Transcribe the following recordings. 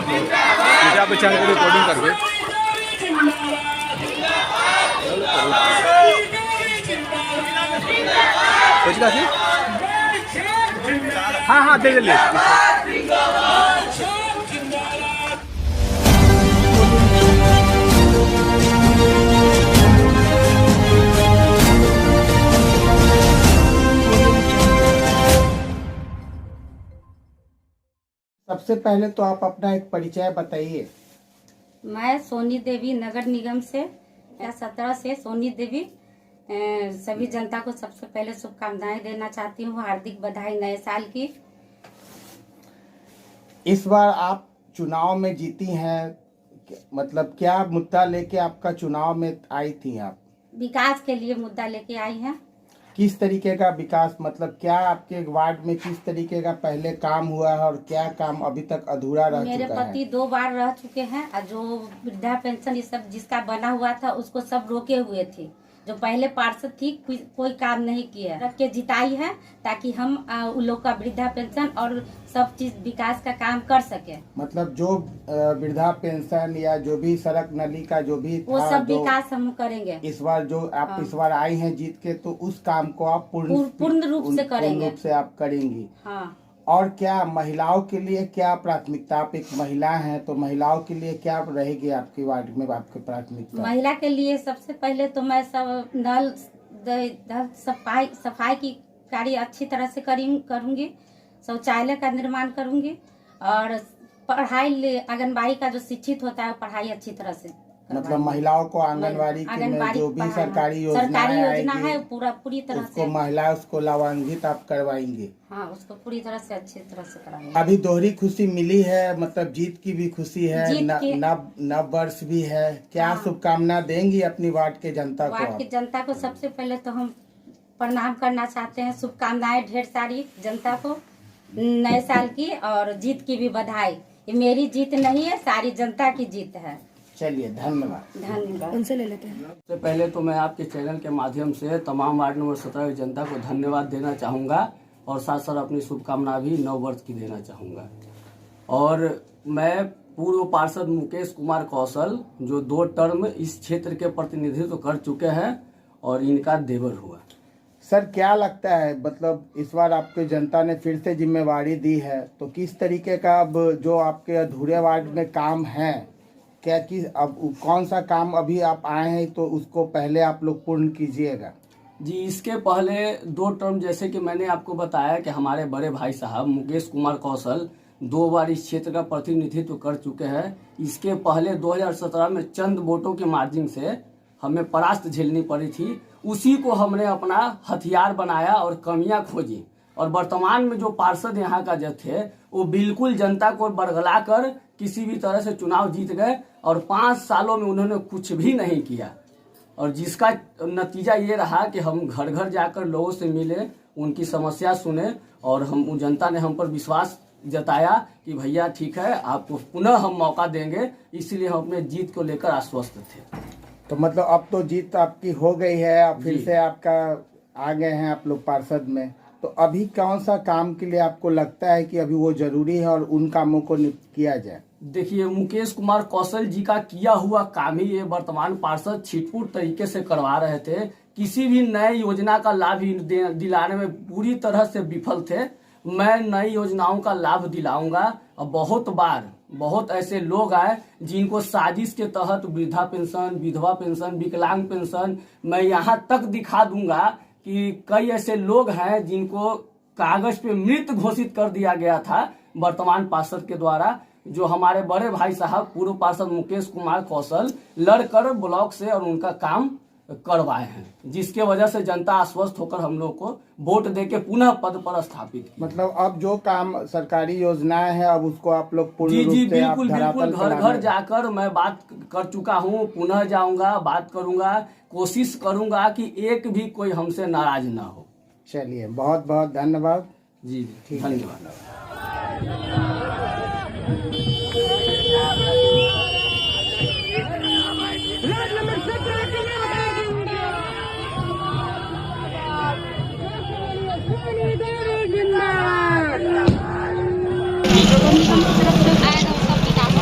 पे चल के रिकॉर्डिंग करके कुछ का हाँ हाँ दे ले सबसे पहले तो आप अपना एक परिचय बताइए। मैं सोनी देवी नगर निगम से 17 से सोनी देवी सभी जनता को सबसे पहले शुभकामनाएं देना चाहती हूँ। हार्दिक बधाई नए साल की। इस बार आप चुनाव में जीती हैं, मतलब क्या मुद्दा लेके आपका चुनाव में आई थी आप? विकास के लिए मुद्दा लेके आई हैं। किस तरीके का विकास, मतलब क्या आपके वार्ड में किस तरीके का पहले काम हुआ है और क्या काम अभी तक अधूरा रह मेरे चुका है? पति 2 बार रह चुके हैं और जो वृद्धा पेंशन ये सब जिसका बना हुआ था उसको सब रोके हुए थे। जो पहले पार्षद थी कोई काम नहीं किया, रख के जिताई है ताकि हम उन लोग का वृद्धा पेंशन और सब चीज विकास का काम कर सके। मतलब जो वृद्धा पेंशन या जो भी सड़क नली का जो भी वो था, सब विकास हम करेंगे। इस बार जो आप हाँ। इस बार आई हैं जीत के, तो उस काम को आप पूर्ण रूप से करेंगे। पूर्ण रूप से आप करेंगी। हाँ। और क्या महिलाओं के लिए क्या प्राथमिकता, आप एक महिला हैं तो महिलाओं के लिए क्या रहेगी आपकी वार्ड में आपकी प्राथमिकता? महिला के लिए सबसे पहले तो मैं सब नल सफाई की कार्य अच्छी तरह से करूंगी, शौचालय का निर्माण करूंगी और पढ़ाई आंगनबाड़ी का जो शिक्षित होता है पढ़ाई अच्छी तरह से मतलब महिलाओं को आंगनबाड़ी में जो भी सरकारी योजना है पूरी तरह से महिला उसको लाभान्वित आप करवाएंगे। हाँ, उसको पूरी तरह से अच्छी तरह से कराएंगे। अभी दोहरी खुशी मिली है, मतलब जीत की भी खुशी है, नव वर्ष भी है। क्या शुभकामना देंगी अपनी वार्ड के जनता को? वार्ड की जनता को सबसे पहले तो हम प्रणाम करना चाहते हैं, शुभकामनाएं ढेर सारी जनता को नए साल की और जीत की भी बधाई। ये मेरी जीत नहीं है, सारी जनता की जीत है। चलिए धन्यवाद। उनसे ले लेते हैं। सबसे पहले तो मैं आपके चैनल के माध्यम से तमाम वार्ड नंबर 17 की जनता को धन्यवाद देना चाहूँगा और साथ साथ अपनी शुभकामना भी नव वर्ष की देना चाहूँगा। और मैं पूर्व पार्षद मुकेश कुमार कौशल जो 2 टर्म इस क्षेत्र के प्रतिनिधित्व कर चुके हैं और इनका देवर हुआ। सर क्या लगता है, मतलब इस बार आपके जनता ने फिर से जिम्मेवारी दी है, तो किस तरीके का अब जो आपके अधूरे वार्ड में काम है, क्या कि अब कौन सा काम अभी आप आए हैं तो उसको पहले आप लोग पूर्ण कीजिएगा? जी, इसके पहले 2 टर्म जैसे कि मैंने आपको बताया कि हमारे बड़े भाई साहब मुकेश कुमार कौशल 2 बार इस क्षेत्र का प्रतिनिधित्व कर चुके हैं। इसके पहले 2017 में चंद वोटों के मार्जिन से हमें परास्त झेलनी पड़ी थी। उसी को हमने अपना हथियार बनाया और कमियां खोजी और वर्तमान में जो पार्षद यहाँ का जो थे वो बिल्कुल जनता को बरगला कर किसी भी तरह से चुनाव जीत गए और 5 सालों में उन्होंने कुछ भी नहीं किया। और जिसका नतीजा ये रहा कि हम घर घर जाकर लोगों से मिले, उनकी समस्या सुने और हम जनता ने हम पर विश्वास जताया कि भैया ठीक है, आपको पुनः हम मौका देंगे, इसलिए हम अपने जीत को लेकर आश्वस्त थे। तो मतलब अब तो जीत आपकी हो गई है, अब फिर से आपका आ गए हैं आप लोग पार्षद में, तो अभी कौन सा काम के लिए आपको लगता है कि अभी वो जरूरी है और उन कामों को किया जाए? देखिए, मुकेश कुमार कौशल जी का किया हुआ काम ही ये वर्तमान पार्षद छिटपुट तरीके से करवा रहे थे। किसी भी नए योजना का लाभ दिलाने में पूरी तरह से विफल थे। मैं नई योजनाओं का लाभ दिलाऊंगा और बहुत ऐसे लोग आए जिनको साजिश के तहत वृद्धा पेंशन, विधवा पेंशन, विकलांग पेंशन, मैं यहाँ तक दिखा दूंगा कि कई ऐसे लोग हैं जिनको कागज पे मृत घोषित कर दिया गया था वर्तमान पार्षद के द्वारा, जो हमारे बड़े भाई साहब पूर्व पार्षद मुकेश कुमार कौशल लड़कर ब्लॉक से और उनका काम करवाए हैं, जिसके वजह से जनता आश्वस्त होकर हम लोग को वोट देके पुनः पद पर स्थापित। मतलब अब जो काम सरकारी योजनाएं हैं अब उसको आप लोग पूर्ण रूप से बिल्कुल घर घर जाकर मैं बात कर चुका हूँ, पुनः जाऊंगा, बात करूंगा, कोशिश करूंगा कि एक भी कोई हमसे नाराज ना हो। चलिए बहुत बहुत धन्यवाद। जी धन्यवाद। हम तरफ से आएगा वो सब विकास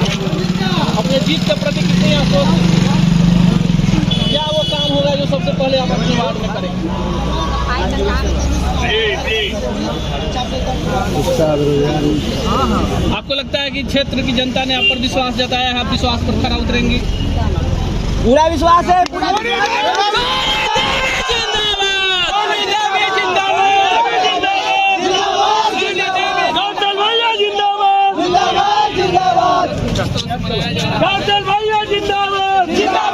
आपको लगता है कि क्षेत्र की जनता ने आप पर विश्वास जताया है, आप विश्वास पर खरा उतरेंगी? पूरा विश्वास है। जिंदाबाद।